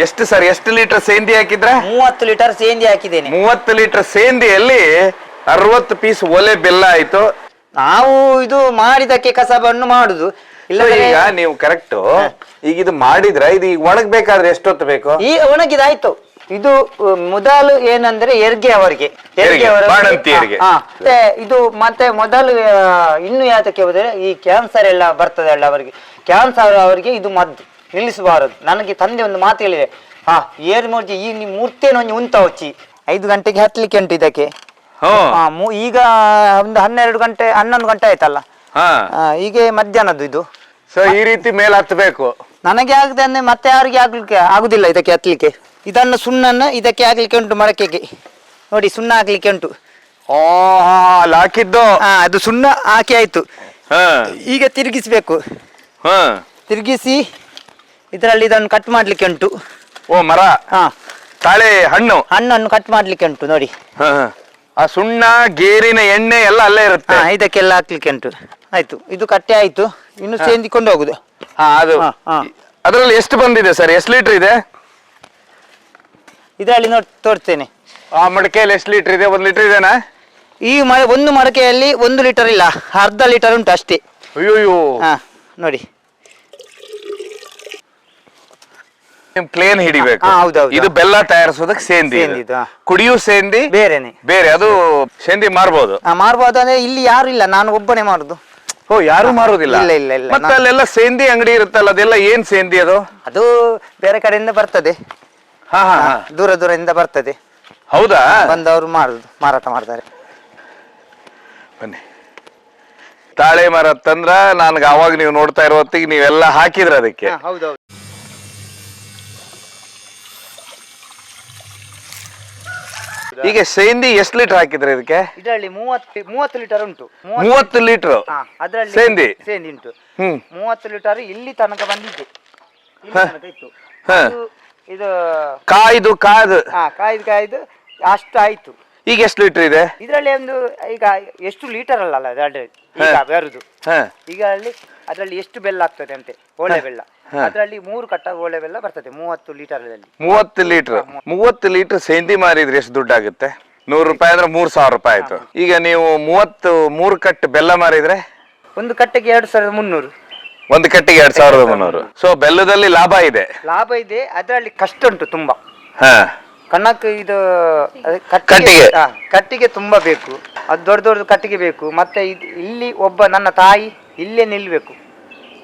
ಎಷ್ಟು ಸರ್, ಎಷ್ಟು ಲೀಟರ್ ಸೇಂದಿ ಹಾಕಿದ್ರ? 30 ಲೀಟರ್ ಸೇಂದಿ ಹಾಕಿದ್ದೇನೆ. 30 ಲೀಟರ್ ಸೇಂದಿಯಲ್ಲಿ 60 ಪೀಸ್ ಒಲೆ ಬೆಲ್ಲ ಆಯ್ತು. ನಾವು ಇದು ಮಾಡಿದಕ್ಕೆ ಕಸಬನ್ನು ಮಾಡುದು. ಇಲ್ಲ ಈಗ ನೀವು ಕರೆಕ್ಟ್ ಈಗ ಇದು ಮಾಡಿದ್ರ, ಇದು ಈಗ ಒಣಗ್ಬೇಕಾದ್ರೆ ಎಷ್ಟೊತ್ತು ಬೇಕು? ಈ ಒಣಗಿದಾಯ್ತು. ಇದು ಮೊದಲು ಏನಂದ್ರೆ ಹೆರಿಗೆ ಅವರಿಗೆ, ಮತ್ತೆ ಇದು ಮತ್ತೆ ಮೊದಲು ಇನ್ನು ಯಾತಕ್ಕೆ ಹೋದ್ರೆ ಈ ಕ್ಯಾನ್ಸರ್ ಎಲ್ಲ ಬರ್ತದೆ ಅಲ್ಲ ಅವರಿಗೆ, ಕ್ಯಾನ್ಸರ್ ಅವರಿಗೆ ಇದು ಮದ್ದು ನಿಲ್ಲಿಸಬಾರದು. ನನಗೆ ತಂದೆ ಒಂದು ಮಾತು ಹೇಳಿದೆ, ಏರ್ ಮೂರ್ತಿ ಈ ಮೂರ್ತಿಯನ್ನು ಒಂದು ಉಂಟ ಹೊಚ್ಚಿ 5 ಗಂಟೆಗೆ ಹತ್ಲಿಕ್ಕೆ ಉಂಟು ಇದಕ್ಕೆ. ಈಗ ಒಂದು 11 ಗಂಟೆ ಆಯ್ತಲ್ಲ, ಹೀಗೆ ಮಧ್ಯಾಹ್ನದ್ದು ಇದು. ಸೊ ಈ ರೀತಿ ಮೇಲೆ ಹತ್ತಬೇಕು. ನನಗೆ ಆಗದೆ ಅಂದ್ರೆ ಮತ್ತೆ ಯಾರಿಗೆ ಆಗ್ಲಿಕ್ಕೆ ಆಗುದಿಲ್ಲ ಇದಕ್ಕೆ ಹತ್ಲಿಕ್ಕೆ. ಇದನ್ನು ಸುಣ್ಣನ್ನ ಇದಕ್ಕೆ ಹಾಕ್ಲಿಕ್ಕೆ ಉಂಟು, ಮಡಕೆಗೆ ನೋಡಿ ಸುಣ್ಣ ಹಾಕ್ಲಿಕ್ಕೆ ಉಂಟು. ಹಾಕಿದ್ದು ಅದು ಸುಣ್ಣ ಹಾಕಿ ಆಯ್ತು. ಈಗ ತಿರುಗಿಸ್ಬೇಕು. ತಿರುಗಿಸಿ ಇದರಲ್ಲಿ ಇದನ್ನು ಕಟ್ ಮಾಡ್ಲಿಕ್ಕೆ ಉಂಟು. ಮರ ತಾಳೆ ಹಣ್ಣನ್ನು ಕಟ್ ಮಾಡ್ಲಿಕ್ಕೆ ಉಂಟು ನೋಡಿ. ಆ ಸುಣ್ಣ ಗೇರಿನ ಎಣ್ಣೆ ಎಲ್ಲ ಅಲ್ಲೇ ಇರುತ್ತೆ, ಇದಕ್ಕೆಲ್ಲ ಹಾಕ್ಲಿಕ್ಕೆ ಉಂಟು. ಆಯ್ತು, ಇದು ಕಟ್ಟೆ ಆಯ್ತು. ಇನ್ನು ಸೇಂದಿಕೊಂಡು ಹೋಗುದು. ಅದು ಅದರಲ್ಲಿ ಎಷ್ಟು ಬಂದಿದೆ ಸರ್, ಎಷ್ಟು ಲೀಟರ್ ಇದೆ ಇದರಲ್ಲಿ ನೋಡಿ ತೋರಿಸ್ತೇನೆ. ಆ ಮಡಕೆಯಲ್ಲಿ ಎಷ್ಟು ಲೀಟರ್ ಇದೆ? 1 ಲೀಟರ್ ಇದೆನಾ? ಈ ಒಂದು ಮಡಕೆಯಲ್ಲಿ 1 ಲೀಟರ್ ಇಲ್ಲ, ಅರ್ಧ ಲೀಟರ್ ಉಂಟು ಅಷ್ಟೇ. ಅಯ್ಯೋ ನೋಡಿ ಪ್ಲೇನ್ ಹಿಡಿಬೇಕು. ಇದು ಬೆಲ್ಲ ತಯಾರಿಸೋದಕ್ಕೆ ಸೇಂದಿ, ಕುಡಿಯೋ ಸೇಂದಿ ಬೇರೆನೆ ಬೇರೆ. ಅದು ಸೇಂದಿ ಮಾರ್ಬೋದು ಅಂದ್ರೆ ಇಲ್ಲಿ ಯಾರು ಇಲ್ಲ, ನಾನು ಒಬ್ಬನೇ ಮಾಡುದು. ಯಾರು ಮಾರುದಿಲ್ಲ? ಇಲ್ಲ. ಮತ್ತೆ ಅಲ್ಲೆಲ್ಲ ಸೇಂದಿ ಅಂಗಡಿ ಇರುತ್ತಲ್ಲ, ಅದೆಲ್ಲ ಏನ್ ಸೇಂದಿ ಅದು? ಅದು ಬೇರೆ ಕಡೆಯಿಂದ ಬರ್ತದೆ, ದೂರದಿಂದ ಬರ್ತದೆ. ಹೌದಾ? ಬಂದವರು ಮಾರಾಟ ಮಾಡ್ತಾರೆ. ಬನ್ನಿ. ತಾಳೆ ಮರ ತಂದ್ರ ನನ್ಗೆ ಅವಾಗ ನೀವು ನೋಡ್ತಾ ಇರೋ ಹೊತ್ತಿಗೆ ನೀವೆಲ್ಲ ಹಾಕಿದ್ರ ಅದಕ್ಕೆ. ಹೌದೌದು. ಈಗ ಸೇಂದಿ ಎಷ್ಟು ಲೀಟರ್ ಹಾಕಿದ್ರೆ ಇದಕ್ಕೆ? ಇದರಲ್ಲಿ 30 ಲೀಟರ್ ಉಂಟು. 30 ಲೀಟರ್ ಅದರಲ್ಲಿ ಸೇಂದಿ ಉಂಟು. 30 ಲೀಟರ್ ಇಲ್ಲಿ ತನಕ ಬಂದಿದೆ. ಇದು ಕಾಯ್ದು ಅಷ್ಟು ಆಯ್ತು. ಈಗ ಎಷ್ಟು ಲೀಟರ್ ಇದೆ ಇದರಲ್ಲಿ? ಈಗ ಎಷ್ಟು ಲೀಟರ್ ಅಲ್ಲ ಈಗ ಬರುದು. ಈಗ ಅದರಲ್ಲಿ ಎಷ್ಟು ಬೆಲ್ಲ ಆಗ್ತದೆ ಅಂತೆ, ಓಳೆ ಬೆಲ್ಲ. ಅದರಲ್ಲಿ 3 ಕಟ್ಟ ಓಳೆ ಬೆಲ್ಲ ಬರ್ತದೆ 30 ಲೀಟರ್. 30 ಲೀಟರ್ ಸೇಂದಿ ಮಾರಿದ್ರೆ ಎಷ್ಟು ದುಡ್ಡು ಆಗುತ್ತೆ? 100 ರೂಪಾಯಿ ಅಂದ್ರೆ 3000 ರೂಪಾಯಿ ಆಯ್ತು. ಈಗ ನೀವು 3 ಕಟ್ಟು ಬೆಲ್ಲ ಮಾರಿದ್ರೆ ಒಂದು ಕಟ್ಟೆಗೆ 2300. ಒಂದು ಕಟ್ಟಿಗೆ 2300. ಸೊ ಬೆಲ್ಲದಲ್ಲಿ ಲಾಭ ಇದೆ. ಅದರಲ್ಲಿ ಕಷ್ಟ ಉಂಟು ತುಂಬಾ. ಕಣಕ್ಕೆ ಇದು ಕಟ್ಟಿಗೆ ತುಂಬಾ ಬೇಕು. ಅದು ದೊಡ್ಡ ಕಟ್ಟಿಗೆ ಬೇಕು. ಮತ್ತೆ ಇಲ್ಲಿ ಒಬ್ಬ ನನ್ನ ತಾಯಿ ಇಲ್ಲೇ ನಿಲ್ಬೇಕು.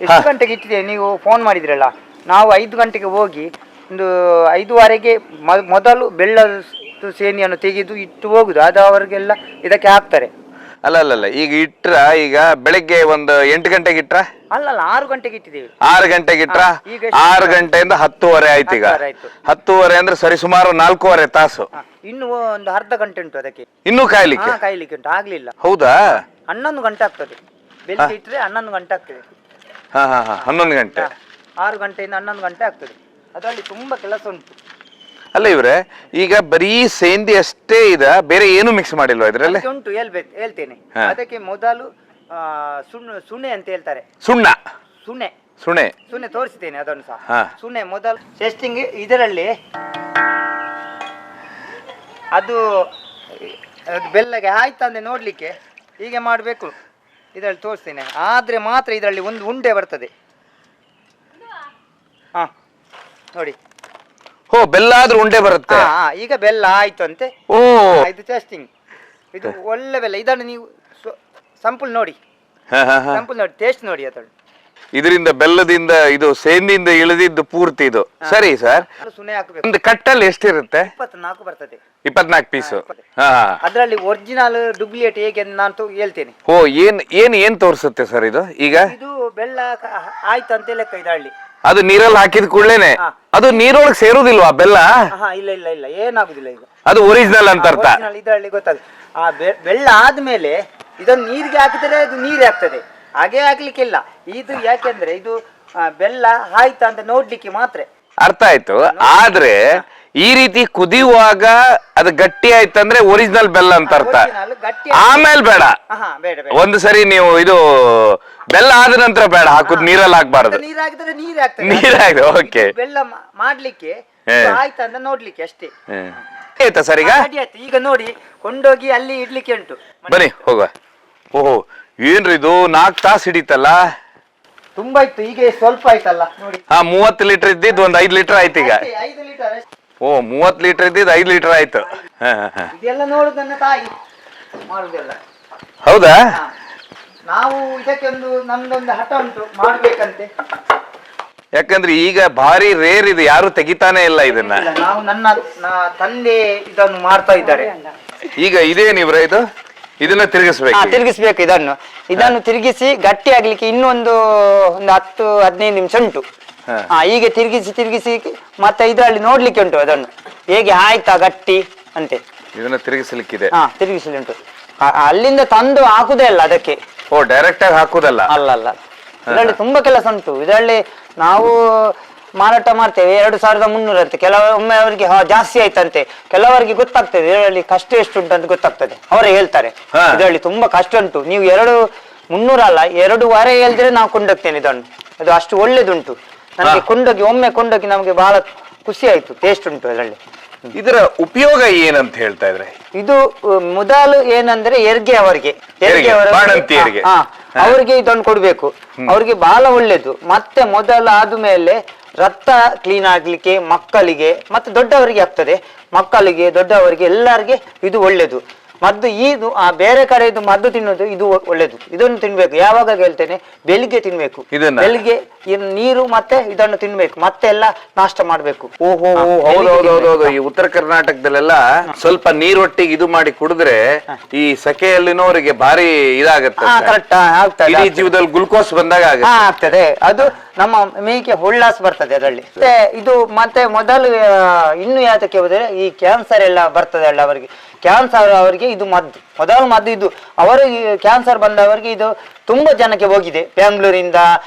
ಎಷ್ಟು ಗಂಟೆಗೆ ಇಟ್ಟಿದೆ ನೀವು ಫೋನ್ ಮಾಡಿದ್ರಲ್ಲ, ನಾವು 5 ಗಂಟೆಗೆ ಹೋಗಿ ಒಂದು 5:15ಗೆ ಮೊದಲು ಬೆಲ್ಲದ ಸೇನಿಯನ್ನು ತೆಗೆದು ಇಟ್ಟು ಹೋಗುದು. ಅದು ಅವರಿಗೆಲ್ಲ ಇದಕ್ಕೆ ಹಾಕ್ತಾರೆ. ಅಲ್ಲ ಈಗ ಇಟ್ರ, ಈಗ ಬೆಳಗ್ಗೆ ಒಂದು 8 ಗಂಟೆಗೆ ಇಟ್ರ? ಅಲ್ಲ 6 ಗಂಟೆಗೆ ಇಟ್ಟಿದ್ದೇವೆ. 6 ಗಂಟೆಗೆ ಇಟ್ರ? 6 ಗಂಟೆಯಿಂದ 10:30 ಆಯ್ತು. ಈಗ 10:30 ಅಂದ್ರೆ ಸರಿ ಸುಮಾರು 4.25 ತಾಸು. ಇನ್ನು ಒಂದು ಅರ್ಧ ಗಂಟೆ ಉಂಟು ಅದಕ್ಕೆ ಇನ್ನೂ ಕಾಯ್ಲಿಕ್ಕೆ ಉಂಟು. ಆಗ್ಲಿಲ್ಲ. ಹೌದಾ? 11 ಗಂಟೆ ಆಗ್ತದೆ. ಬೆಳಿಗ್ಗೆ ಇಟ್ರೆ 11 ಗಂಟೆ ಆಗ್ತದೆ. 11 ಗಂಟೆ. 6 ಗಂಟೆಯಿಂದ 11 ಗಂಟೆ ಆಗ್ತದೆ. ಅದರಲ್ಲಿ ತುಂಬಾ ಕೆಲಸ ಉಂಟು. ಅಲ್ಲ ಇವ್ರೆ, ಈಗ ಬರೀ ಸೇಂದಿ ಅಷ್ಟೇ ಬೇರೆ ಏನು ಮಿಕ್ಸ್ ಮಾಡಿಲ್ವಾ ಇದ್ರಲ್ಲಿ? ಉಂಟು, ಹೇಳ್ತೇನೆ. ಅದಕ್ಕೆ ಮೊದಲು ಸುಣ್ಣೆ ಅಂತ ಹೇಳ್ತಾರೆ. ಸುಣ್ಣೆ ತೋರಿಸ್ತೇನೆ ಅದನ್ನು ಸಹ. ಸುಣ್ಣೆ ಮೊದಲು ಟೆಸ್ಟಿಂಗ್ ಇದರಲ್ಲಿ ಅದು ಬೆಲ್ಲಗೆ ಆಯ್ತಂದ್ರೆ ನೋಡ್ಲಿಕ್ಕೆ ಹೀಗೆ ಮಾಡಬೇಕು. ಇದರಲ್ಲಿ ತೋರಿಸ್ತೇನೆ. ಆದ್ರೆ ಮಾತ್ರ ಇದರಲ್ಲಿ ಒಂದು ಉಂಡೆ ಬರ್ತದೆ. ನೋಡಿ. ಬೆಲ್ಲ ಆದ್ರೂ ಉಂಡೆ ಬರುತ್ತೆ. ಈಗ ಬೆಲ್ಲ ಆಯ್ತು ಅಂತೆ. ಇದು ಟೆಸ್ಟಿಂಗ್. ಇದು ಒಳ್ಳೆ ಬೆಲ್ಲ. ಇದನ್ನು ನೀವು ಸಂಪಲ್ ನೋಡಿ, ಟೇಸ್ಟ್ ನೋಡಿ. ಅದನ್ನು ಇದರಿಂದ ಬೆಲ್ಲದಿಂದ ಇದು ಸೇಂದಿಯಿಂದ ಇಳಿದಿದ್ದು ಪೂರ್ತಿ ಇದು. ಸರಿ ಸರ್, ಸುನೆ ಹಾಕಬೇಕು. ಒಂದು ಕಟ್ಟಲ್ಲಿ ಎಷ್ಟಿರುತ್ತೆ? 24 ಬರ್ತದೆ. 24 ಪೀಸು. ಅದರಲ್ಲಿ ಒರಿಜಿನಲ್ ಡೂಪ್ಲಿಕೇಟ್ ಹೇಗೆ ನಾನು ಹೇಳ್ತೇನೆ. ಏನ್ ತೋರಿಸುತ್ತೆ ಸರ್ ಇದು? ಈಗ ಇದು ಬೆಲ್ಲ ಆಯ್ತು ಅಂತ ಲೆಕ್ಕ. ಇದರಲ್ಲಿ ಅದು ನೀರಲ್ಲಿ ಹಾಕಿದ ಕೂಡಲೇನೆ ಅದು ನೀರೊಳಗೆ ಸೇರುದಿಲ್ವಾ ಬೆಲ್ಲ? ಇಲ್ಲ ಏನಾಗುದಿಲ್ಲ. ಈಗ ಅದು ಒರಿಜಿನಲ್ ಅಂತ ಅರ್ಥ. ಇದರಲ್ಲಿ ಗೊತ್ತಾಗುತ್ತೆ. ಬೆಲ್ಲ ಆದ್ಮೇಲೆ ಇದನ್ನು ನೀರಿಗೆ ಹಾಕಿದರೆ ಅದು ನೀರೇ ಆಗ್ತದೆ. ಹಾಗೆ ಹಾಕ್ಲಿಕ್ಕಿಲ್ಲ. ಇದು ಯಾಕೆಂದ್ರೆ ಇದು ಬೆಲ್ಲ ಆಯ್ತಾ ಅಂತ ನೋಡ್ಲಿಕ್ಕೆ ಮಾತ್ರ. ಅರ್ಥ ಆಯ್ತು. ಆದ್ರೆ ಈ ರೀತಿ ಕುದಿಯುವಾಗ ಅದು ಗಟ್ಟಿ ಆಯ್ತಂದ್ರೆ ಒರಿಜಿನಲ್ ಬೆಲ್ಲ ಅಂತ ಅರ್ಥ. ಆಮೇಲೆ ಬೇಡ, ಒಂದು ಸರಿ ನೀವು ಇದು ಬೆಲ್ಲ ಆದ ನಂತರ ಬೇಡ ಹಾಕುದು, ನೀರಲ್ಲಿ ಹಾಕ್ಬಾರ್ದು. ನೀರ್ ಹಾಕಿದ್ರೆ ನೀರೇ ಆಗ್ತದೆ. ಓಕೆ. ಬೆಲ್ಲ ಮಾಡ್ಲಿಕ್ಕೆ ಆಯ್ತಂತ ನೋಡ್ಲಿಕ್ಕೆ ಅಷ್ಟೇ. ಆಯ್ತಾ ಸರ್ ಈಗ? ರೆಡಿ ಆಯ್ತು. ಈಗ ನೋಡಿ ಕೊಂಡೋಗಿ ಅಲ್ಲಿ ಇಡ್ಲಿಕ್ಕೆ ಉಂಟು. ಬನ್ನಿ ಹೋಗುವ. ಓಹೋ ಏನ್ರಿ ಇದು 4 ತಾಸು ಹಿಡಿತಲ್ಲ. ತುಂಬಾ ಇತ್ತು, ಈಗ ಸ್ವಲ್ಪ ಆಯ್ತಲ್ಲ ನೋಡಿ. 30 ಲೀಟರ್ ಇದ್ದಿದ್ದು ಒಂದು 5 ಲೀಟರ್ ಆಯ್ತು ಈಗ. 5 ಲೀಟರ್. ಓ 30 ಲೀಟರ್ ಇದ್ದಿದ್ದು 5 ಲೀಟರ್ ಆಯ್ತು. ಇದೆಲ್ಲ ನೋಡುದನ್ನ ತಾಯಿ ಮಾಡುದೆಲ್ಲ. ಹೌದಾ? ನಾವು ಇದಕ್ಕೆ ನಮ್ದೊಂದು ಹಠ ಉಂಟು ಮಾಡ್ಬೇಕಂತೆ. ಯಾಕಂದ್ರೆ ಈಗ ಭಾರಿ ರೇರ್ ಇದು, ಯಾರು ತೆಗಿತಾನೆ ಇಲ್ಲ ಇದನ್ನ. ನಾವು ನನ್ನ ತಂದೆ ಇದನ್ನು ಮಾಡ್ತಾ ಇದ್ದಾರೆ. ಈಗ ಇದೇ ನೀವ್ರ ಇದನ್ನ ತಿರುಗಿಸ್ಬೇಕು. ತಿರುಗಿಸ್ಬೇಕು ಇದನ್ನು ತಿರುಗಿಸಿ ಗಟ್ಟಿ ಆಗ್ಲಿಕ್ಕೆ ಇನ್ನೊಂದು 10-15 ನಿಮಿಷ ಉಂಟು. ಈಗ ತಿರುಗಿಸಿ ಮತ್ತೆ ಇದರಲ್ಲಿ ನೋಡ್ಲಿಕ್ಕೆ ಉಂಟು ಅದನ್ನು ಹೇಗೆ ಆಯ್ತಾ ಗಟ್ಟಿ ಅಂತೆ. ಇದನ್ನ ತಿರುಗಿಸ್ಲಿಕ್ಕಿದೆ. ತಿರುಗಿಸಲಿಂಟು. ಅಲ್ಲಿಂದ ತಂದು ಹಾಕುದೇ ಅಲ್ಲ ಅದಕ್ಕೆ. ಓ ಡೈರೆಕ್ಟ್ ಆಗಿ ಹಾಕುದಲ್ಲ. ಅಲ್ಲ ಇದರಲ್ಲಿ ತುಂಬಾ ಕೆಲಸ ಉಂಟು. ಇದರಲ್ಲಿ ನಾವು ಮಾರಾಟ ಮಾಡ್ತೇವೆ 2300 ಅಂತೆ. ಕೆಲವೊಮ್ಮೆ ಅವರಿಗೆ ಜಾಸ್ತಿ ಆಯ್ತಂತೆ, ಕೆಲವರಿಗೆ ಗೊತ್ತಾಗ್ತದೆ ಇದರಲ್ಲಿ ಕಷ್ಟ ಎಷ್ಟು ಉಂಟು ಅಂತ ಗೊತ್ತಾಗ್ತದೆ. ಅವರೇ ಹೇಳ್ತಾರೆ ಇದರಲ್ಲಿ ತುಂಬಾ ಕಷ್ಟ ಉಂಟು, ನೀವು 2300 ಅಲ್ಲ 2.5 ಹೇಳಿದ್ರೆ ನಾವು ಕೊಂಡೋಗ್ತೇನೆ ಇದನ್ನು. ಅದು ಅಷ್ಟು ಒಳ್ಳೇದುಂಟು. ನನಗೆ ಒಮ್ಮೆ ಕೊಂಡೋಗಿ ನಮಗೆ ಬಹಳ ಖುಷಿ ಆಯ್ತು. ಟೇಸ್ಟ್ ಉಂಟು ಅದರಲ್ಲಿ. ಇದರ ಉಪಯೋಗ ಏನಂತ ಹೇಳ್ತಾ ಇದ್ರೆ? ಇದು ಮೊದಲು ಏನಂದ್ರೆ ಹೆರಿಗೆ ಅವರಿಗೆ ಅವರಿಗೆ ಇದನ್ನು ಕೊಡ್ಬೇಕು. ಅವ್ರಿಗೆ ಬಹಳ ಒಳ್ಳೇದು. ಮತ್ತೆ ಮೊದಲು ಆದ್ಮೇಲೆ ರಕ್ತ ಕ್ಲೀನ್ ಆಗ್ಲಿಕ್ಕೆ ಮಕ್ಕಳಿಗೆ ಮತ್ತೆ ದೊಡ್ಡವರಿಗೆ ಆಗ್ತದೆ. ಮಕ್ಕಳಿಗೆ ದೊಡ್ಡವರಿಗೆ ಎಲ್ಲರಿಗೆ ಇದು ಒಳ್ಳೇದು. ಮದ್ದು ಇದು ಬೇರೆ ಕಡೆ ಇದು ಮದ್ದು ತಿನ್ನೋದು ಇದು ಒಳ್ಳೇದು. ಇದನ್ನು ತಿನ್ಬೇಕು. ಯಾವಾಗ ಹೇಳ್ತೇನೆ ಬೆಳಿಗ್ಗೆ ತಿನ್ಬೇಕು. ಬೆಳಿಗ್ಗೆ ನೀರು ಮತ್ತೆ ಇದನ್ನು ತಿನ್ಬೇಕು. ಮತ್ತೆ ಎಲ್ಲ ನಾಷ್ಟ ಮಾಡ್ಬೇಕು. ಓಹೋ ಹೌದೌದೌದು. ಈ ಉತ್ತರ ಕರ್ನಾಟಕದಲ್ಲೆಲ್ಲ ಸ್ವಲ್ಪ ನೀರೊಟ್ಟಿಗೆ ಇದು ಮಾಡಿ ಕುಡಿದ್ರೆ ಈ ಸೆಕೆಯಲ್ಲಿನವರಿಗೆ ಭಾರಿ ಇದಾಗತ್ತೆ. ಕರೆಕ್ಟ್ ಆಗ್ತದೆ. ಇಡೀ ಜೀವದಲ್ಲಿ ಗ್ಲುಕೋಸ್ ಬಂದಾಗ ಆಗ್ತದೆ. ಅದು ನಮ್ಮ ಮೇಕೆ ಉಲ್ಲಾಸ ಬರ್ತದೆ ಅದರಲ್ಲಿ. ಇದು ಮತ್ತೆ ಮೊದಲು ಇನ್ನು ಯಾತಕ್ಕೆ ಹೋದ್ರೆ ಈ ಕ್ಯಾನ್ಸರ್ ಎಲ್ಲ ಬರ್ತದೆ ಅಲ್ಲ ಅವರಿಗೆ. ಕ್ಯಾನ್ಸರ್ ಅವರಿಗೆ ಇದು ಮೊದಲು ಮದ್ದು ಇದು. ಅವರು ಕ್ಯಾನ್ಸರ್ ಬಂದವರಿಗೆ ಇದು ತುಂಬಾ ಜನಕ್ಕೆ ಹೋಗಿದೆ. ಬೆಂಗಳೂರಿಂದ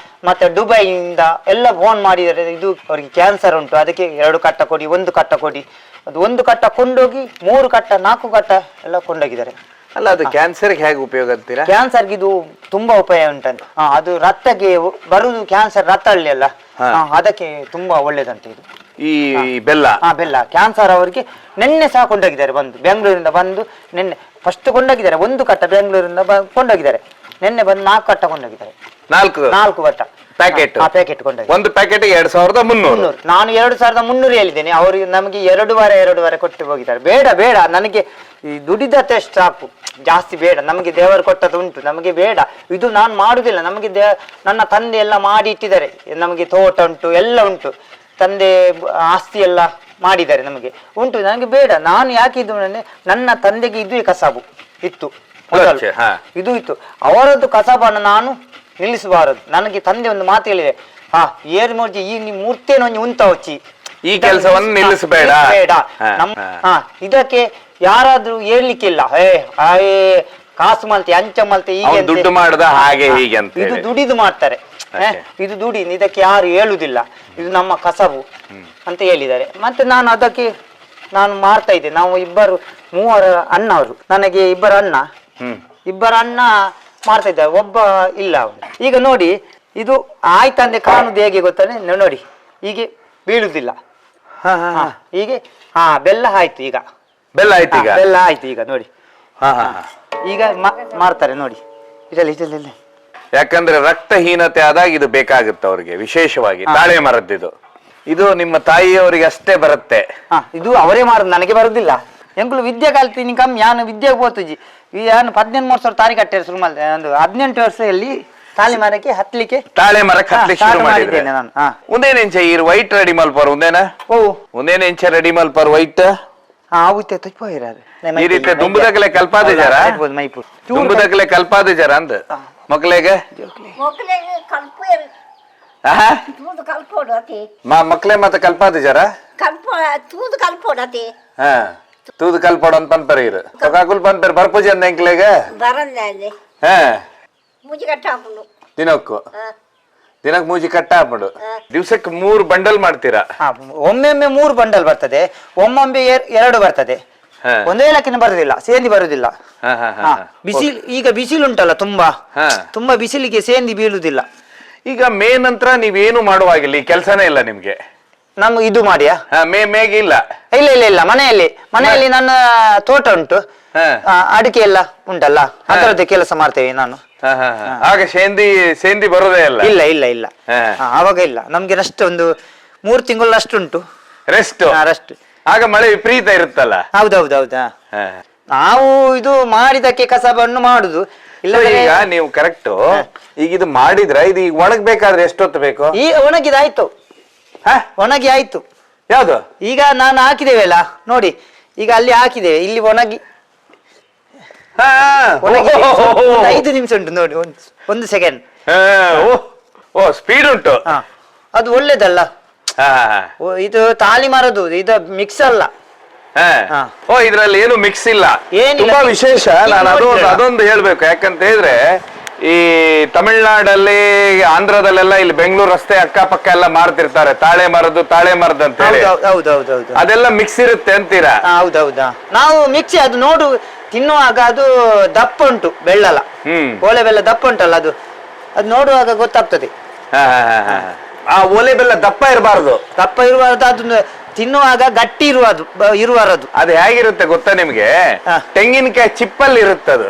ಮತ್ತೆ ದುಬೈಯಿಂದ ಎಲ್ಲ ಫೋನ್ ಮಾಡಿದ್ದಾರೆ, ಇದು ಅವರಿಗೆ ಕ್ಯಾನ್ಸರ್ ಉಂಟು, ಅದಕ್ಕೆ 2 ಕಟ್ಟ ಕೊಡಿ, 1 ಕಟ್ಟ ಕೊಡಿ. ಅದು 1 ಕಟ್ಟ ಕೊಂಡೋಗಿ 3 ಕಟ್ಟ 4 ಕಟ್ಟ ಎಲ್ಲ ಕೊಂಡೋಗಿದ್ದಾರೆ. ಅಲ್ಲ ಅದು ಕ್ಯಾನ್ಸರ್ಗೆ ಹೇಗೆ ಉಪಯೋಗ ಅಂತೀರಾ? ಕ್ಯಾನ್ಸರ್ಗೆ ಇದು ತುಂಬಾ ಉಪಯೋಗ ಉಂಟಂತ. ಅದು ರಕ್ತಕ್ಕೆ ಬರುದು ಕ್ಯಾನ್ಸರ್ ರಕ್ತ ಅಲ್ಲಿ ಅಲ್ಲ, ಅದಕ್ಕೆ ತುಂಬಾ ಒಳ್ಳೇದಂತೆ ಇದು. ಈ ಬೆಲ್ಲ ಬೆಲ್ಲ ಕ್ಯಾನ್ಸರ್ ಅವರಿಗೆ ನಿನ್ನೆ ಸಹ ಕೊಂಡೋಗಿದ್ದಾರೆ. ಬೆಂಗಳೂರಿಂದ ಬಂದು ನಿನ್ನೆ ಫಸ್ಟ್ ಕೊಂಡೋಗಿದ್ದಾರೆ. 1 ಕಟ್ಟ ಬೆಂಗಳೂರಿಂದ ಕೊಂಡೋಗಿದ್ದಾರೆ. ನಿನ್ನೆ ಬಂದು 4 ಕಟ್ಟ ಕೊಂಡೋಗಿದ್ದಾರೆ. 4 ಕಟ್ಟ ಪ್ಯಾಕೆಟ್ ಕೊಂಡೋಗಿ. ಒಂದು ಪ್ಯಾಕೆಟ್ 2300. ನಾನು 2300 ಹೇಳಿದ್ದೇನೆ. ಅವರು ನಮಗೆ 2.5 ಕೊಟ್ಟು ಹೋಗಿದ್ದಾರೆ. ಬೇಡ ನನಗೆ ಈ ದುಡಿದತ್ತೆ ಸಾಕು, ಜಾಸ್ತಿ ಬೇಡ. ನಮಗೆ ದೇವರು ಕೊಟ್ಟದ್ದು ಉಂಟು, ನಮಗೆ ಬೇಡ. ಇದು ನಾನು ಮಾಡುದಿಲ್ಲ. ನಮಗೆ ನನ್ನ ತಂದೆ ಎಲ್ಲ ಮಾಡಿ ಇಟ್ಟಿದ್ದಾರೆ. ನಮಗೆ ತೋಟ ಉಂಟು, ಎಲ್ಲ ಉಂಟು. ತಂದೆ ಆಸ್ತಿ ಎಲ್ಲ ಮಾಡಿದ್ದಾರೆ, ನಮಗೆ ಉಂಟು. ನನಗೆ ಬೇಡ. ನಾನು ಯಾಕೆ ಇದು ನನ್ನ ತಂದೆಗೆ ಇದು ಕಸಾಬು ಇತ್ತು ಇದು ಇತ್ತು. ಅವರದ್ದು ಕಸಾಬನ್ನು ನಾನು ನಿಲ್ಲಿಸಬಾರದು. ನನಗೆ ತಂದೆ ಒಂದು ಮಾತು ಹೇಳಿದೆ, ಏರ್ ಮೂರ್ತಿ ಈ ಮೂರ್ತಿಯನ್ನು ಉಂತ ಹೊಚ್ಚಿ ಈ ಕೆಲಸವನ್ನು ನಿಲ್ಲಿಸಬೇಡ. ಇದಕ್ಕೆ ಯಾರಾದ್ರೂ ಹೇಳ್ಲಿಕ್ಕಿಲ್ಲ. ಕಾಸು ಮಲ್ತೆ ಅಂಚ ಮಲ್ತೆ ಹೀಗೆ ದುಡ್ಡು ಮಾಡದ ಹಾಗೆ ಹೀಗೆ ಅಂತ ಇದು ದುಡಿದು ಮಾಡ್ತಾರೆ. ಇದು ದುಡಿ, ಇದಕ್ಕೆ ಯಾರು ಹೇಳುದಿಲ್ಲ, ಇದು ನಮ್ಮ ಕಸಬು ಅಂತ ಹೇಳಿದ್ದಾರೆ. ಮತ್ತೆ ನಾನು ಅದಕ್ಕೆ ಮಾಡ್ತಾ ಇದ್ದೆ. ನಾವು 3 ಅಣ್ಣ ಅವರು, ನನಗೆ 2 ಅಣ್ಣ, 2 ಅಣ್ಣ ಮಾಡ್ತಾ ಇದ್ದಾರೆ, ಒಬ್ಬ ಇಲ್ಲ ಅವನು. ಈಗ ನೋಡಿ ಇದು ಆಯ್ತಂದೆ ಕಾಣುದು ಹೇಗೆ ಗೊತ್ತಾನೆ ನೋಡಿ, ಹೀಗೆ ಬೀಳುದಿಲ್ಲ. ಹೀಗೆ ಬೆಲ್ಲ ಆಯ್ತು. ಈಗ ಬೆಲ್ಲ ಆಯ್ತು ಈಗ ನೋಡಿ. ಈಗ ಮಾಡ್ತಾರೆ ನೋಡಿ ಇದರಲ್ಲಿ. ಯಾಕಂದ್ರೆ ರಕ್ತಹೀನತೆ ಆದಾಗ ಇದು ಬೇಕಾಗುತ್ತೆ ಅವ್ರಿಗೆ, ವಿಶೇಷವಾಗಿ ತಾಳೆ ಮರದ್ದು. ಇದು ನಿಮ್ಮ ತಾಯಿಯವರಿಗೆ ಅಷ್ಟೇ ಬರುತ್ತೆ. ಇದು ಅವರೇ ಮಾಡುದು, ನನಗೆ ಬರುದಿಲ್ಲ. ಎಂಕುಲು ವಿದ್ಯೆ ಕಲ್ತೀನಿ ಕಮ್ಮಿ. ನಾನು ವಿದ್ಯೆಗೆ ಹೋಗ್ತಿದ್ದಿ. ನಾನು 13 ವರ್ಷ ತಾರಿ ಕಟ್ಟೆ ಶುರು ಮಾಡಿದೆ. ಒಂದು 18 ವರ್ಷದಲ್ಲಿ ತಾಳಿ ಮರಕ್ಕೆ ಹತ್ಲಿಕ್ಕೆ ಶುರು ಮಾಡಿದ್ದೇನೆ ನಾನು. ಒಂದೇನೆಂಚ ಈ ವೈಟ್ ರೆಡಿ ಮಲ್ಪರ್ ಒಂದೇನ ಒಂದೇನೆಂಚ ರೆಡಿ ಮಲ್ಪರ್ ವೈಟ್ ಆಗುತ್ತೆ ತುಪ್ಪೋಯಿರಾರೆ ಈ ರೀತಿ ದುಂಬುದಗಲೆ ಕಲ್ಪಾದ ಜರ ದುಂಬುದಗಲೆ ಕಲ್ಪಾದ ಜರ ಅಂದ ಮಕ್ಕಳಿಗೆ ಮಕ್ಕಳೇ ಮತ್ತೆ ಕಲ್ಪಾದ ಜರ ತೂದು ಕಲ್ಪೋಡ ಅಂತ ಪನ್ಪರ್ ಇರು ಕಾಕುಲ್ ಪನ್ಪರ್ ಬರ್ಪೂಜಿ ಅಂದ ಎಂಕ್ಲೆಗೆ ದಿನಕ್ಕೂ ದಿನಕ್ಕೆ ಮೂಜಿ ಕಟ್ಟ ಹಾಕ್ಬಿಡು. ದಿವ್ಸಕ್ಕೆ 3 ಬಂಡಲ್ ಮಾಡ್ತೀರಾ? ಒಮ್ಮೆ 3 ಬಂಡಲ್ ಬರ್ತದೆ, ಒಮ್ಮೊಮ್ಮೆ 2 ಬರ್ತದೆ. ಒಂದೇ ಲಕ್ಕಿನ ಬರುದಿಲ್ಲ, ಸೇಂದಿ ಬರುದಿಲ್ಲ. ಬಿಸಿಲು ಈಗ ಬಿಸಿಲು ಉಂಟಲ್ಲ, ತುಂಬಾ ಬಿಸಿಲಿಗೆ ಸೇಂದಿ ಬೀಳುದಿಲ್ಲ. ಈಗ ಮೇ ನಂತರ ನೀವೇನು ಮಾಡುವಾಗಿಲ್ಲ, ಈ ಕೆಲ್ಸನೇ ಇಲ್ಲ ನಿಮ್ಗೆ. ನಮ್ಗೆ ಇದು ಮಾಡಿಯಾ? ಮೇಗೆ ಇಲ್ಲ ಇಲ್ಲ ಇಲ್ಲ ಇಲ್ಲ, ಮನೆಯಲ್ಲಿ ನನ್ನ ತೋಟ ಉಂಟು, ಅಡಿಕೆ ಎಲ್ಲ ಉಂಟಲ್ಲ, ಅದರದ್ದು ಕೆಲಸ ಮಾಡ್ತೇವೆ ನಾನು. ಆಗ ಸೇಂದಿ ಬರೋದೇ ಇಲ್ಲ. ಇಲ್ಲ ಇಲ್ಲ ಇಲ್ಲ, ಅವಾಗ ಇಲ್ಲ, ನಮ್ಗೆ ರೆಸ್ಟ್ ಒಂದು 3 ತಿಂಗಳು ಅಷ್ಟು ಉಂಟು ರೆಸ್ಟ್. ರೆಸ್ಟ್. ಆಗ ಮಳೆ ವಿಪರೀತ ಇರುತ್ತಲ್ಲ. ಹೌದೌದೌದಾ. ನಾವು ಇದು ಮಾಡಿದಕ್ಕೆ ಕಸಬನ್ನು ಮಾಡುದು. ಇಲ್ಲ ಈಗ ನೀವು ಕರೆಕ್ಟ್ ಈಗ ಇದು ಮಾಡಿದ್ರ ಇದು ಈಗ ಒಣಗ್ಬೇಕಾದ್ರೆ ಎಷ್ಟೊತ್ತು ಬೇಕು? ಈ ಒಣಗಿದಾಯ್ತು, ಒಣಗಿ ಆಯ್ತು. ಯಾವ್ದು? ಈಗ ನಾನು ಹಾಕಿದ್ದೇವೆ ಅಲ್ಲ ನೋಡಿ, ಈಗ ಅಲ್ಲಿ ಹಾಕಿದ್ದೇವೆ, ಇಲ್ಲಿ ಒಣಗಿ 5 ನಿಮಿಷ ಉಂಟು ನೋಡಿ, 1 ಸೆಕೆಂಡ್. ಓ ಸ್ಪೀಡ್ ಉಂಟು. ಅದು ಒಳ್ಳೇದಲ್ಲ. ಇದು ತಾಲಿ ಮರದು, ಇದು ಮಿಕ್ಸ್ ಅಲ್ಲ. ಓ ಇದ್ರಲ್ಲಿ ಏನು ಮಿಕ್ಸ್ ಇಲ್ಲ. ಏನಿಲ್ಲ. ತುಂಬಾ ವಿಶೇಷ. ನಾನು ಅದೊಂದು ಹೇಳ್ಬೇಕು, ಯಾಕಂತ ಹೇಳಿದ್ರೆ ಈ ತಮಿಳ್ನಾಡಲ್ಲಿ, ಆಂಧ್ರದಲ್ಲೆಲ್ಲ, ಇಲ್ಲಿ ಬೆಂಗಳೂರು ರಸ್ತೆ ಅಕ್ಕಪಕ್ಕ ಎಲ್ಲ ಮಾರ್ತಿರ್ತಾರೆ ತಾಳೆ ಮರದ ಅಂತ ಹೇಳಿ. ಹೌದೌದೌದು, ಅದೆಲ್ಲ ಮಿಕ್ಸ್ ಇರುತ್ತೆ ಅಂತೀರಾ? ಹೌದೌದಾ. ನಾವು ಮಿಕ್ಸಿ ಅದು ನೋಡು, ತಿನ್ನುವಾಗ ಅದು ದಪ್ಪ ಉಂಟು, ಬೆಳ್ಳಲ್ಲ, ಓಲೆ ಬೆಲ್ಲ ದಪ್ಪ ಉಂಟಲ್ಲ, ಅದು ನೋಡುವಾಗ ಗೊತ್ತಾಗ್ತದೆ. ಆ ಓಲೆ ಬೆಲ್ಲ ದಪ್ಪ ಇರಬಾರ್ದು. ದಪ್ಪ ಇರಬಾರ್ದು, ಅದನ್ನ ತಿನ್ನುವಾಗ ಗಟ್ಟಿ ಇರುವದು. ಅದು ಹೇಗಿರುತ್ತೆ ಗೊತ್ತಾ ನಿಮ್ಗೆ? ತೆಂಗಿನಕಾಯಿ ಚಿಪ್ಪಲ್ಲಿ ಇರುತ್ತೆ ಅದು.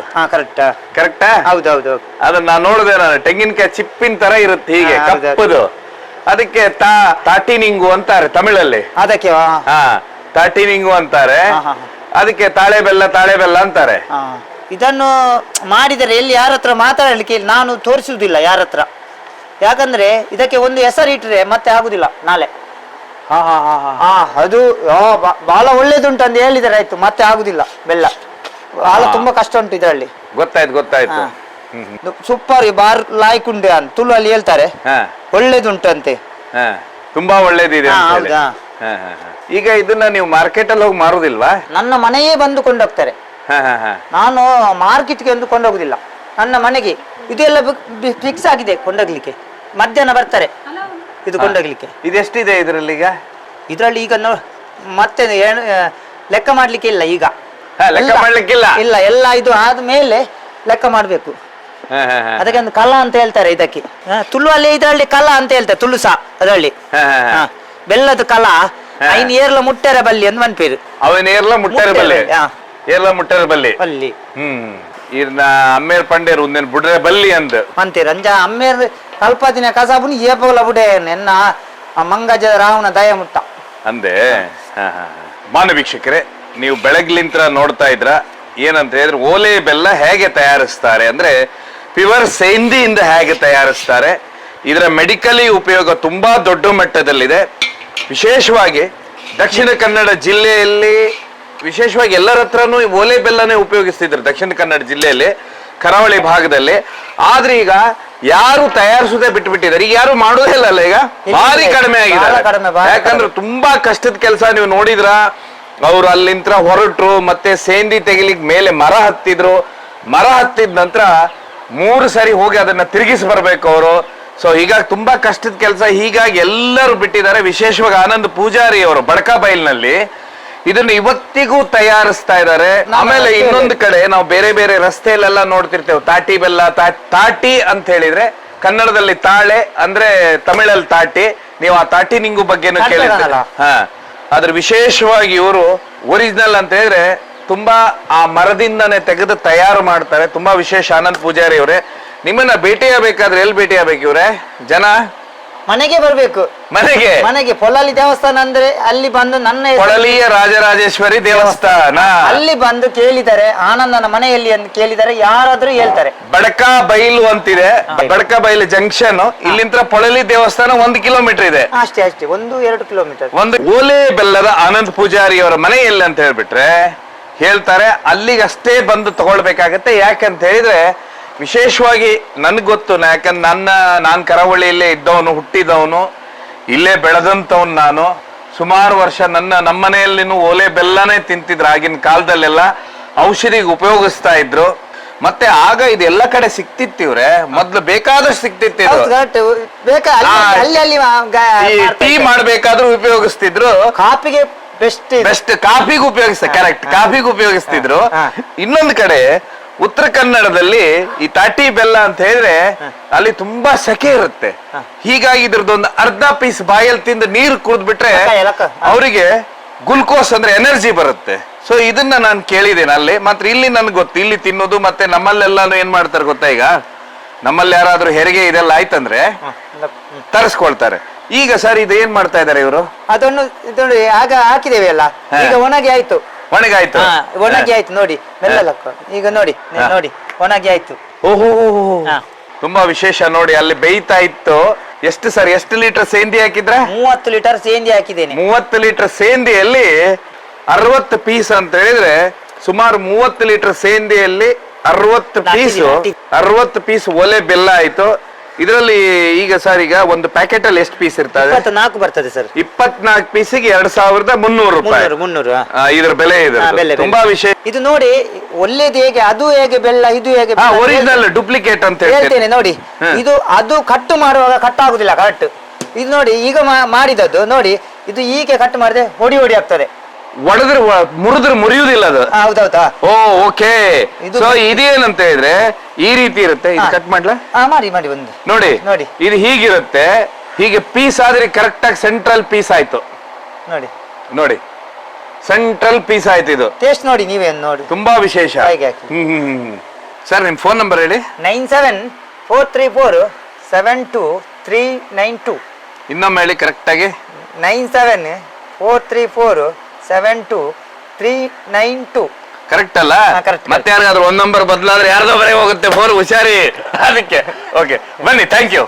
ಕರೆಕ್ಟಾ? ಹೌದೌದು. ಅದನ್ನ ನಾನು ನೋಡಿದೆ, ನಾನು ತೆಂಗಿನಕಾಯಿ ಚಿಪ್ಪಿನ ತರ ಇರುತ್ತೆ, ಹೀಗೆ ಕಪ್ಪದು. ಅದಕ್ಕೆ ತಾಟಿನಿಂಗು ಅಂತಾರೆ ತಮಿಳಲ್ಲಿ. ಅದಕ್ಕೆ ತಾಟಿನಿಂಗು ಅಂತಾರೆ. ಅದಕ್ಕೆ ತಾಳೆ ಬೆಲ್ಲ ಅಂತಾರೆ. ಇದನ್ನು ಮಾಡಿದರೆ ಎಲ್ಲಿ ಯಾರ ಹತ್ರ ಮಾತಾಡಲಿಕ್ಕೆ ನಾನು ತೋರಿಸುವುದಿಲ್ಲ ಯಾರ ಹತ್ರ, ಯಾಕಂದ್ರೆ ಇದಕ್ಕೆ ಒಂದು ಹೆಸರು ಇಟ್ಟರೆ ಮತ್ತೆ ಆಗುದಿಲ್ಲ ನಾಳೆ. ಅದು ಬಹಳ ಒಳ್ಳೇದುಂಟು ಅಂತ ಹೇಳಿದರೆ ಆಯ್ತು, ಮತ್ತೆ ಆಗುದಿಲ್ಲ ಬೆಲ್ಲ. ಬಹಳ ತುಂಬಾ ಕಷ್ಟ ಉಂಟು ಇದರಲ್ಲಿ. ಗೊತ್ತಾಯ್ತು. ಸೂಪರ್ ಬಾರ್ ಲಾಯ್ಕುಂಡೆ ಅಂತ ತುಳು ಅಲ್ಲಿ ಹೇಳ್ತಾರೆ, ಒಳ್ಳೇದುಂಟು ಅಂತೆ. ತುಂಬಾ ಒಳ್ಳೇದಿದೆ. ಹೌದಾ? ಈಗ ಇದನ್ನ ನೀವು ಮಾರ್ಕೆಟ್ ಅಲ್ಲಿ ಹೋಗಿ ಮಾರುದಿಲ್ವಾ? ನನ್ನ ಮನೆಯೇ ಬಂದು ಕೊಂಡೋಗ್ತಾರೆ. ನಾನು ಮಾರ್ಕೆಟ್ಗೆ ಒಂದು ಕೊಂಡೋಗುದಿಲ್ಲ, ನನ್ನ ಮನೆಗೆ. ಇದೆಲ್ಲ ಫಿಕ್ಸ್ ಆಗಿದೆ ಕೊಂಡೋಗ್ಲಿಕ್ಕೆ. ಮಧ್ಯಾಹ್ನ ಬರ್ತಾರೆ ಇದು ಕೊಂಡೋಗ್ಲಿಕ್ಕೆ. ಇದೆಷ್ಟಿದೆ ಇದರಲ್ಲಿ ಈಗ? ಇದರಲ್ಲಿ ಈಗ ಮತ್ತೆ ಲೆಕ್ಕ ಮಾಡ್ಲಿಕ್ಕೆ ಇಲ್ಲ ಈಗ. ಲೆಕ್ಕ ಮಾಡ್ಲಿಕ್ಕಿಲ್ಲ? ಇಲ್ಲ, ಎಲ್ಲ ಇದು ಆದ್ಮೇಲೆ ಲೆಕ್ಕ ಮಾಡ್ಬೇಕು. ಅದಕ್ಕೆ ಒಂದು ಕಲ ಅಂತ ಹೇಳ್ತಾರೆ ಇದಕ್ಕೆ. ತುಳು ಅಲ್ಲಿ ಇದರಲ್ಲಿ ಕಲ ಅಂತ ಹೇಳ್ತಾರೆ, ತುಳು ಸಹ ಅದರಲ್ಲಿ ಬೆಲ್ಲದ ಕಲ. ಐನ್ ಏರ್ಲ ಮುಟ್ಟೆರ ಬಲ್ಲಿ ಅಂತ ಮನ್ಪೇರು. ಅವನ್ ಏರ್ಲ ಮುಟ್ಟೆರ ಬಲ್ಲಿ. ಏರ್ಲ ಮುಟ್ಟೆರ ಬಲ್ಲಿ. ಬಲ್ಲಿ. ಇರ್ನ ಅಮ್ಮೇರ್ ಪಂಡೇರು ಉಂದೇನ್ ಬುಡ್ರೆ ಬಲ್ಲಿ ಅಂತ ಅಂತೀರ. ಅಂಜ ಅಮ್ಮೇರ್ ಕಲ್ಪದಿನ ಕಸಾಬುನಿ ಏಪೋಲ ಬುಡೆ ಎನ್ನ ಮಂಗಜ ರಾವಣ ದಯ ಮುಟ್ಟ ಅಂದೆ. ಮಾನ ವೀಕ್ಷಕರೇ, ನೀವು ಬೆಳಗ್ಲಿಂತ್ರ ನೋಡ್ತಾ ಇದ್ರ ಏನಂತ ಹೇಳಿದ್ರೆ ಓಲೆ ಬೆಲ್ಲ ಹೇಗೆ ತಯಾರಿಸ್ತಾರೆ ಅಂದ್ರೆ ಪ್ಯೂರ್ ಸೇಂದಿಯಿಂದ ಹೇಗೆ ತಯಾರಿಸ್ತಾರೆ. ಇದರ ಮೆಡಿಕಲಿ ಉಪಯೋಗ ತುಂಬಾ ದೊಡ್ಡ ಮಟ್ಟದಲ್ಲಿದೆ. ವಿಶೇಷವಾಗಿ ದಕ್ಷಿಣ ಕನ್ನಡ ಜಿಲ್ಲೆಯಲ್ಲಿ, ವಿಶೇಷವಾಗಿ ಎಲ್ಲರ ಹತ್ರನೂ ಓಲೆ ಬೆಲ್ಲನೇ ಉಪಯೋಗಿಸ್ತಿದ್ರು ದಕ್ಷಿಣ ಕನ್ನಡ ಜಿಲ್ಲೆಯಲ್ಲಿ, ಕರಾವಳಿ ಭಾಗದಲ್ಲಿ. ಆದ್ರೆ ಈಗ ಯಾರು ತಯಾರಿಸುದೇ ಬಿಟ್ಟಿದ್ದಾರೆ, ಈಗ ಯಾರು ಮಾಡೋದೇ ಇಲ್ಲ. ಈಗ ಭಾರಿ ಕಡಿಮೆ ಆಗಿದೆ. ಯಾಕಂದ್ರೆ ತುಂಬಾ ಕಷ್ಟದ ಕೆಲಸ. ನೀವು ನೋಡಿದ್ರ ಅವ್ರು ಅಲ್ಲಿಂತ್ರ ಹೊರಟ್ರು, ಮತ್ತೆ ಸೇಂದಿ ತೆಗಿಲಿಕ್ ಮೇಲೆ ಮರ ಹತ್ತಿದ ನಂತರ 3 ಸರಿ ಹೋಗಿ ಅದನ್ನ ತಿರುಗಿಸಿ ಬರ್ಬೇಕು ಅವರು. ಸೊ ಹೀಗಾಗಿ ತುಂಬಾ ಕಷ್ಟದ ಕೆಲಸ. ಹೀಗಾಗಿ ಎಲ್ಲರೂ ಬಿಟ್ಟಿದ್ದಾರೆ. ವಿಶೇಷವಾಗಿ ಆನಂದ್ ಪೂಜಾರಿ ಅವರು ಬಡಕಾಬೈಲ್ನಲ್ಲಿ ಇದನ್ನ ಇವತ್ತಿಗೂ ತಯಾರಿಸ್ತಾ ಇದ್ದಾರೆ. ಆಮೇಲೆ ಇನ್ನೊಂದು ಕಡೆ ನಾವು ಬೇರೆ ಬೇರೆ ರಸ್ತೆಯಲ್ಲೆಲ್ಲ ನೋಡ್ತಿರ್ತೇವೆ ತಾಟಿ ಬೆಲ್ಲ. ತಾಟಿ ಅಂತ ಹೇಳಿದ್ರೆ ಕನ್ನಡದಲ್ಲಿ ತಾಳೆ ಅಂದ್ರೆ ತಮಿಳಲ್ಲಿ ತಾಟಿ. ನೀವು ಆ ತಾಟಿ ನಿಂಗು ಬಗ್ಗೆನೂ ಕೇಳಿದ್ರೆ ಅದ್ರ ವಿಶೇಷವಾಗಿ ಇವರು ಒರಿಜಿನಲ್ ಅಂತ ಹೇಳಿದ್ರೆ ತುಂಬಾ ಆ ಮರದಿಂದನೇ ತೆಗೆದು ತಯಾರು ಮಾಡ್ತಾರೆ. ತುಂಬಾ ವಿಶೇಷ. ಆನಂದ್ ಪೂಜಾರಿ ಅವರೇ, ನಿಮ್ಮನ್ನ ಭೇಟಿಯಾಗಬೇಕಾದ್ರೆ ಎಲ್ಲಿ ಭೇಟಿಯಾಗಬೇಕು ಇವ್ರೆ? ಜನ ಮನೆಗೆ ಬರ್ಬೇಕು. ಮನೆಗೆ ಪೊಳಲಿ ದೇವಸ್ಥಾನ ಅಂದ್ರೆ ಅಲ್ಲಿ ಬಂದು ನನ್ನ ಪೊಳಲಿಯ ರಾಜರಾಜೇಶ್ವರಿ ದೇವಸ್ಥಾನ ಅಲ್ಲಿ ಬಂದು ಕೇಳಿದರೆ ಆನಂದನ ಮನೆಯಲ್ಲಿ ಅಂತ ಕೇಳಿದರೆ ಯಾರಾದ್ರೂ ಹೇಳ್ತಾರೆ. ಬಡಕಾ ಬೈಲು ಅಂತಿದೆ, ಬಡಕಾ ಬೈಲು ಜಂಕ್ಷನ್. ಇಲ್ಲಿಂದ ಪೊಳಲಿ ದೇವಸ್ಥಾನ 1 ಕಿಲೋಮೀಟರ್ ಇದೆ. ಅಷ್ಟೇ 1-2 ಕಿಲೋಮೀಟರ್. ಒಂದು ಓಲೆ ಬೆಲ್ಲದ ಆನಂದ್ ಪೂಜಾರಿ ಅವರ ಮನೆ ಎಲ್ಲಿ ಅಂತ ಹೇಳ್ಬಿಟ್ರೆ ಹೇಳ್ತಾರೆ ಅಲ್ಲಿಗಷ್ಟೇ ಬಂದು ತಗೊಳ್ಬೇಕಾಗತ್ತೆ. ಯಾಕಂತ ಹೇಳಿದ್ರೆ ವಿಶೇಷವಾಗಿ ನನ್ಗೆ ಗೊತ್ತು, ಯಾಕಂದ್ರೆ ನಾನು ಕರಾವಳಿಯಲ್ಲೇ ಇದ್ದವನು, ಹುಟ್ಟಿದವನು, ಇಲ್ಲೇ ಬೆಳೆದಂಥವನು ನಾನು. ಸುಮಾರು ವರ್ಷ ನಮ್ಮನೆಯಲ್ಲಿನೂ ಓಲೆ ಬೆಲ್ಲನೇ ತಿಂತಿದ್ರು. ಆಗಿನ ಕಾಲದಲ್ಲೆಲ್ಲ ಔಷಧಿಗೆ ಉಪಯೋಗಿಸ್ತಾ ಇದ್ರು. ಮತ್ತೆ ಆಗ ಇದೆಲ್ಲ ಕಡೆ ಸಿಕ್ತಿತ್ತಿವ್ರೆ, ಮೊದ್ಲು ಬೇಕಾದಷ್ಟು ಸಿಕ್ತಿತ್ತು. ಟೀ ಮಾಡ್ಬೇಕಾದ್ರೂ ಉಪಯೋಗಿಸ್ತಿದ್ರು. ಕಾಫಿಗೆ ಬೆಸ್ಟ್ ಕಾಫಿಗೆ ಉಪಯೋಗಿಸ್ತಾರೆ. ಕರೆಕ್ಟ್, ಕಾಫಿಗೆ ಉಪಯೋಗಿಸ್ತಿದ್ರು. ಇನ್ನೊಂದು ಕಡೆ ಉತ್ತರ ಕನ್ನಡದಲ್ಲಿ ಈ ತಾಟಿ ಬೆಲ್ಲ ಅಂತ ಹೇಳಿದ್ರೆ ಅಲ್ಲಿ ತುಂಬಾ ಸೆಕೆ ಇರುತ್ತೆ. ಹೀಗಾಗಿ ಇದ್ರದ್ದೊಂದು ಅರ್ಧ ಪೀಸ್ ಬಾಯಲ್ಲಿ ತಿಂದು ನೀರು ಕುಡಿದ್ಬಿಟ್ರೆ ಅವರಿಗೆ ಗ್ಲುಕೋಸ್ ಅಂದ್ರೆ ಎನರ್ಜಿ ಬರುತ್ತೆ. ಸೊ ಇದನ್ನ ನಾನು ಕೇಳಿದ್ದೇನೆ ಅಲ್ಲಿ. ಮಾತ್ರ ಇಲ್ಲಿ ನನ್ಗೆ ಗೊತ್ತು, ಇಲ್ಲಿ ತಿನ್ನೋದು ಮತ್ತೆ ನಮ್ಮಲ್ಲೆಲ್ಲಾನು ಏನ್ ಮಾಡ್ತಾರೆ ಗೊತ್ತಾ, ಈಗ ನಮ್ಮಲ್ಲಿ ಯಾರಾದ್ರೂ ಹೆರಿಗೆ ಇದೆಲ್ಲ ಆಯ್ತಂದ್ರೆ ತರಿಸ್ಕೊಳ್ತಾರೆ. ಈಗ ಸರ್ ಇದು ಏನ್ ಮಾಡ್ತಾ ಇದಾರೆ ಇವರು? ಅದನ್ನು ಇದೊಂದು ಆಗ ಹಾಕಿದೇವೆ ಅಲ್ಲ, ಈಗ ಒಣಗಿ ಆಯ್ತು. ಒಣಗಾಯ್ತು, ಒಣಗಿ ಆಯ್ತು ನೋಡಿ, ಬೆಲ್ಲಲಕ್ಕ ಈಗ ನೋಡಿ ನೋಡಿ ಒಣಗಿ ಆಯ್ತು. ಓಹೋ, ತುಂಬಾ ವಿಶೇಷ ನೋಡಿ. ಅಲ್ಲಿ ಬೇಯ್ತಾ ಇತ್ತು. ಎಷ್ಟು ಸರ್, ಎಷ್ಟು ಲೀಟರ್ ಸೇಂದಿ ಹಾಕಿದ್ರೆ? 30 ಲೀಟರ್ ಸೇಂದಿ ಹಾಕಿದ್ದೇನೆ. 30 ಲೀಟರ್ ಸೇಂದಿಯಲ್ಲಿ 60 ಪೀಸ್ ಅಂತ ಹೇಳಿದ್ರೆ ಸುಮಾರು 30 ಲೀಟರ್ ಸೇಂದಿಯಲ್ಲಿ 60 ಪೀಸ್ ಒಲೆ ಬೆಲ್ಲ ಆಯ್ತು. ಇದರಲ್ಲಿ ಈಗ ಸರ್, ಈಗ ಒಂದು ಪ್ಯಾಕೆಟ್ ಅಲ್ಲಿ ಎಷ್ಟು ಪೀಸ್ ಇರ್ತದೆ? 24 ಬರ್ತದೆ ಸರ್. 24 ಪೀಸಿಗೆ 2300 ರೂಪಾಯಿ. 300 ಇದ್ರ ಬೆಲೆ ಇದೆ. ತುಂಬಾ ವಿಷಯ ಇದು ನೋಡಿ. ಒಳ್ಳೇದು ಹೇಗೆ, ಅದು ಹೇಗೆ ಬೆಲ್ಲ, ಇದು ಹೇಗೆ ಒರಿಜಿನಲ್ ಡೂಪ್ಲಿಕೇಟ್ ಅಂತ ಹೇಳ್ತೇನೆ ನೋಡಿ. ಇದು ಅದು ಕಟ್ಟು ಮಾಡುವಾಗ ಕಟ್ ಆಗುದಿಲ್ಲ ಕರೆಕ್ಟ್. ಇದು ನೋಡಿ ಈಗ ಮಾಡಿದದ್ದು ನೋಡಿ, ಇದು ಹೀಗೆ ಕಟ್ ಮಾಡಿದ್ರೆ ಹೊಡಿ ಹೊಡಿ ಆಗ್ತದೆ. ಒಡೆದ್ರೆ ಮುರಿದ್ರೆ ಮುರಿಯುವುದಿಲ್ಲ ಅದು. ಹೌದೌದಾ? ಓ ಓಕೆ. ಸೊ ಇದೇನಂತ ಹೇಳಿದ್ರೆ ಈ ರೀತಿ ಇರುತ್ತೆ. ಇದು ಕಟ್ ಮಾಡ್ಲಾ? ಮಾಡಿ ಮಾಡಿ ಒಂದು ನೋಡಿ ನೋಡಿ. ಇದು ಹೀಗಿರುತ್ತೆ. ಹೀಗೆ ಪೀಸ್ ಆದ್ರೆ ಕರೆಕ್ಟ್ ಆಗಿ ಸೆಂಟ್ರಲ್ ಪೀಸ್ ಆಯ್ತು ನೋಡಿ. ನೋಡಿ ಸೆಂಟ್ರಲ್ ಪೀಸ್ ಆಯ್ತು. ಇದು ಟೇಸ್ಟ್ ನೋಡಿ, ನೀವೇ ನೋಡಿ. ತುಂಬಾ ವಿಶೇಷ. ಸರ್ ನಿಮ್ ಫೋನ್ ನಂಬರ್ ಹೇಳಿ. 9743472392. ಇನ್ನೊಮ್ಮೆ ಹೇಳಿ ಕರೆಕ್ಟ್ ಆಗಿ. 9743472392. ಕರೆಕ್ಟ್ ಅಲ್ಲ? correct. ಮತ್ತೆ ಯಾರಿಗಾದ್ರೂ ಒಂದ್ ನಂಬರ್ ಬದಲಾದ್ರೆ ಯಾರ್ದೋ ಬರೇ ಹೋಗುತ್ತೆ ಫೋನ್, ಹುಷಾರಿ ಅದಕ್ಕೆ. ಓಕೆ ಬನ್ನಿ, ಥ್ಯಾಂಕ್ ಯು.